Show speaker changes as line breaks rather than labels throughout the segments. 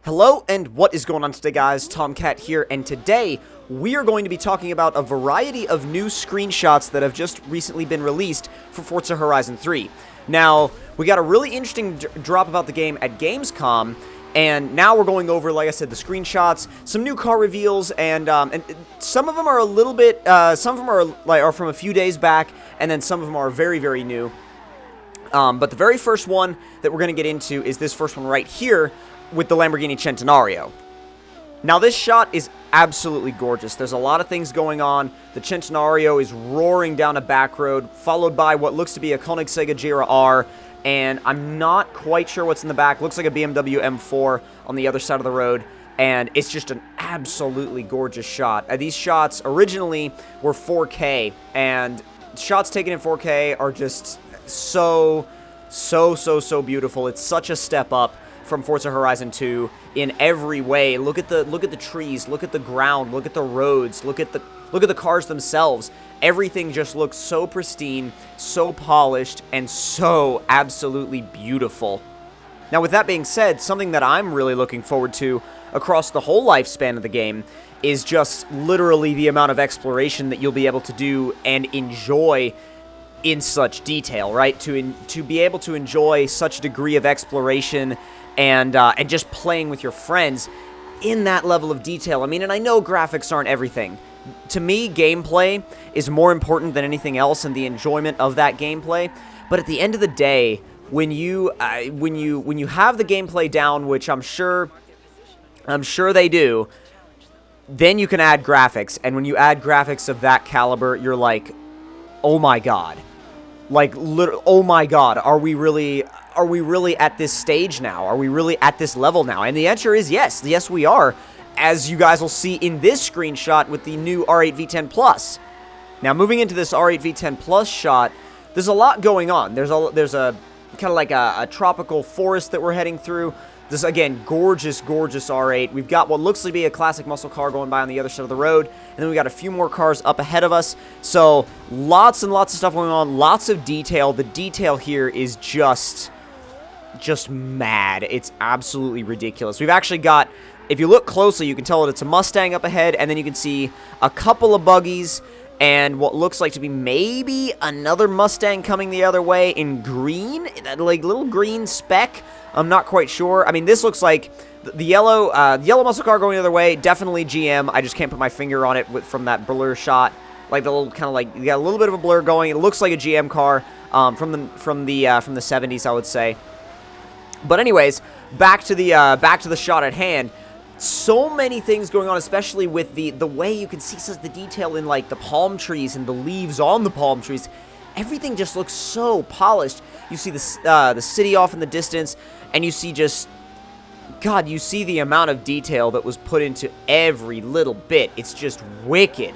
Hello, and what is going on today, guys? Tomcat here, and today we are going to be talking about a variety of new screenshots that have just recently been released for Forza Horizon 3. Now, we got a really interesting drop about the game at Gamescom, and now we're going over, like I said, the screenshots, some new car reveals, and some of them are a little bit, some of them are from a few days back, and then some of them are very, very new. But the very first one that we're going to get into is this first one right here with the Lamborghini Centenario. Now, this shot is absolutely gorgeous. There's a lot of things going on. The Centenario is roaring down a back road, followed by what looks to be a Koenigsegg Jira R, and I'm not quite sure what's in the back. Looks like a BMW M4 on the other side of the road, and it's just an absolutely gorgeous shot. These shots originally were 4K, and shots taken in 4K are just so beautiful. It's such a step up from Forza Horizon 2 in every way. Look at the trees, look at the ground, look at the roads, look at the cars themselves. Everything just looks so pristine, so polished, and so absolutely beautiful. Now, with that being said, something that I'm really looking forward to across the whole lifespan of the game is just literally the amount of exploration that you'll be able to do and enjoy in such detail, right? To be able to enjoy such a degree of exploration and just playing with your friends in that level of detail. I mean, and I know graphics aren't everything. To me, gameplay is more important than anything else, and the enjoyment of that gameplay. But at the end of the day, when you have the gameplay down, which I'm sure they do, then you can add graphics. And when you add graphics of that caliber, you're like, oh my god. Like, oh my god, are we really at this stage now? Are we really at this level now? And the answer is yes. Yes, we are, as you guys will see in this screenshot with the new R8 V10 Plus. Now, moving into this R8 V10 Plus shot, there's a lot going on. There's a kind of like a tropical forest that we're heading through. This, again, gorgeous R8. We've got what looks to be a classic muscle car going by on the other side of the road. And then we got a few more cars up ahead of us. So, lots and lots of stuff going on. Lots of detail. The detail here is just mad. It's absolutely ridiculous. We've actually got, if you look closely, you can tell that it's a Mustang up ahead. And then you can see a couple of buggies and what looks like to be maybe another Mustang coming the other way in green. That, like, little green speck. I'm not quite sure. I mean, this looks like the yellow muscle car going the other way. Definitely GM. I just can't put my finger on it from that blur shot. Like the little kind of like, you got a little bit of a blur going. It looks like a GM car from the 70s, I would say. But anyways, back to the shot at hand. So many things going on, especially with the way you can see the detail in like the palm trees and the leaves on the palm trees. Everything just looks so polished. You see the city off in the distance, and you see you see the amount of detail that was put into every little bit. It's just wicked.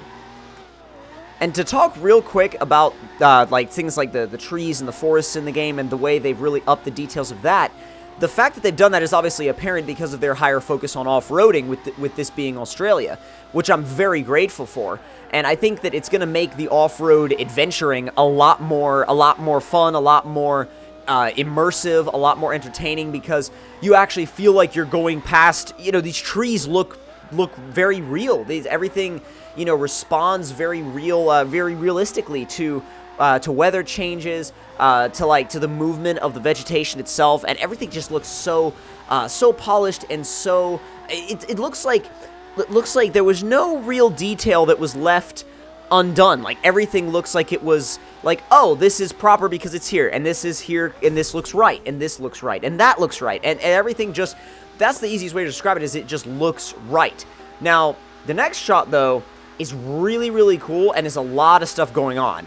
And to talk real quick about like things like the trees and the forests in the game and the way they've really upped the details of that, the fact that they've done that is obviously apparent because of their higher focus on off-roading with this being Australia, which I'm very grateful for. And I think that it's going to make the off-road adventuring a lot more fun, a lot more immersive, a lot more entertaining, because you actually feel like you're going past, these trees look very real. Everything, responds very real, very realistically to weather changes, to the movement of the vegetation itself, and everything just looks so polished and so it looks like there was no real detail that was left undone. Like, everything looks like it was like, oh, this is proper because it's here, and this is here, and this looks right, and this looks right, and that looks right, and everything just, that's the easiest way to describe it, is it just looks right. Now, the next shot, though, is really cool, and there's a lot of stuff going on.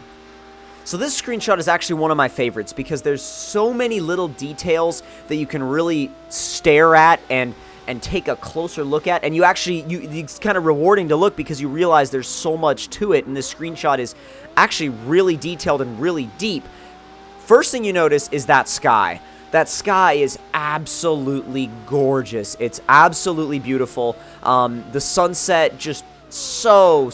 So this screenshot is actually one of my favorites because there's so many little details that you can really stare at and take a closer look at, and it's kind of rewarding to look because you realize there's so much to it, and this screenshot is actually really detailed and really deep. First thing you notice is that sky. That sky is absolutely gorgeous. It's absolutely beautiful. The sunset just so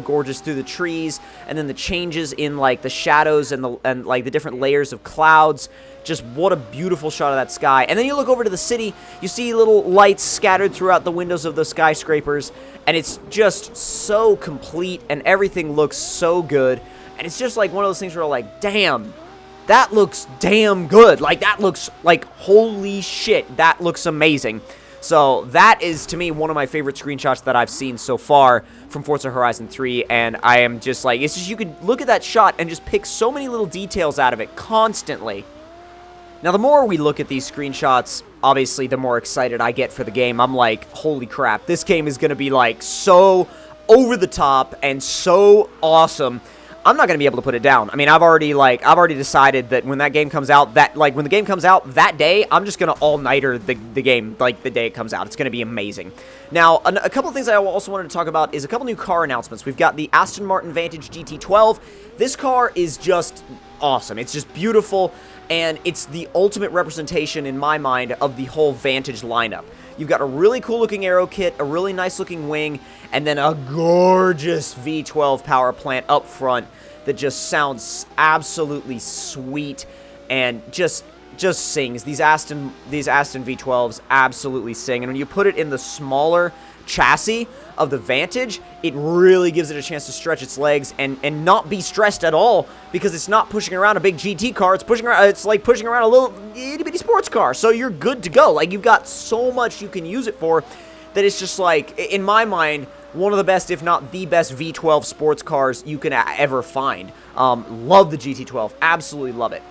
gorgeous through the trees, and then the changes in like the shadows and like the different layers of clouds Just what a beautiful shot of that sky. And then you look over to the city, you see little lights scattered throughout the windows of the skyscrapers, and it's just so complete, and everything looks so good. And it's just like one of those things where you're like, damn, that looks damn good. Like, that looks like, holy shit, that looks amazing. So that is, to me, one of my favorite screenshots that I've seen so far from Forza Horizon 3, and I am just like, it's just, you could look at that shot and just pick so many little details out of it constantly. Now, the more we look at these screenshots, obviously, the more excited I get for the game. I'm like, holy crap, this game is going to be, like, so over the top and so awesome. I'm not going to be able to put it down. I mean, I've already decided that when that game comes out, when the game comes out that day, I'm just going to all-nighter the game, like, the day it comes out. It's going to be amazing. Now, a couple of things I also wanted to talk about is a couple new car announcements. We've got the Aston Martin Vantage GT12. This car is just awesome. It's just beautiful, and it's the ultimate representation, in my mind, of the whole Vantage lineup. You've got a really cool-looking aero kit, a really nice-looking wing, and then a gorgeous V12 power plant up front that just sounds absolutely sweet and just sings. These Aston V12s absolutely sing, and when you put it in the smaller chassis of the Vantage, it really gives it a chance to stretch its legs and not be stressed at all, because it's not pushing around a big GT car. It's like pushing around a little itty-bitty sports car. So you're good to go. Like, you've got so much you can use it for that it's just like, in my mind, one of the best, if not the best, V12 sports cars you can ever find. Love the GT12. Absolutely love it.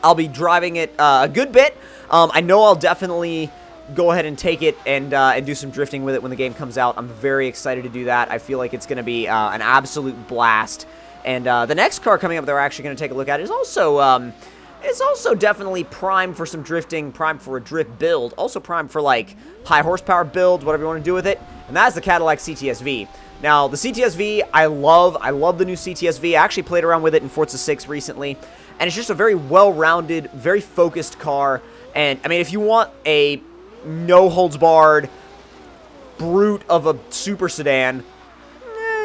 I'll be driving it a good bit. I know I'll definitely go ahead and take it and do some drifting with it when the game comes out. I'm very excited to do that. I feel like it's going to be an absolute blast. And the next car coming up that we're actually going to take a look at is also definitely primed for some drifting, primed for a drift build, also primed for, like, high horsepower build, whatever you want to do with it, and that's the Cadillac CTS-V. Now, the CTS-V, I love the new CTS-V. I actually played around with it in Forza 6 recently, and it's just a very well-rounded, very focused car. And, I mean, if you want a no-holds-barred brute of a super sedan,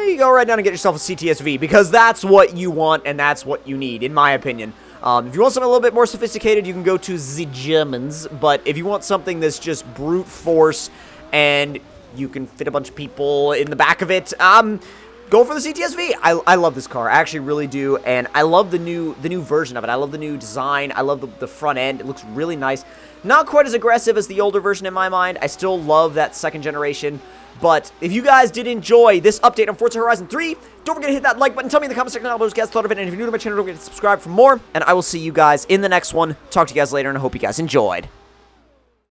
you go right down and get yourself a CTS-V, because that's what you want and that's what you need, in my opinion. If you want something a little bit more sophisticated, you can go to the Germans, but if you want something that's just brute force and you can fit a bunch of people in the back of it, go for the CTS-V. I love this car. I actually really do, and I love the new version of it. I love the new design. I love the front end. It looks really nice. Not quite as aggressive as the older version in my mind. I still love that second generation. But if you guys did enjoy this update on Forza Horizon 3, don't forget to hit that like button. Tell me in the comment section what you guys thought of it. And if you're new to my channel, don't forget to subscribe for more. And I will see you guys in the next one. Talk to you guys later, and I hope you guys enjoyed.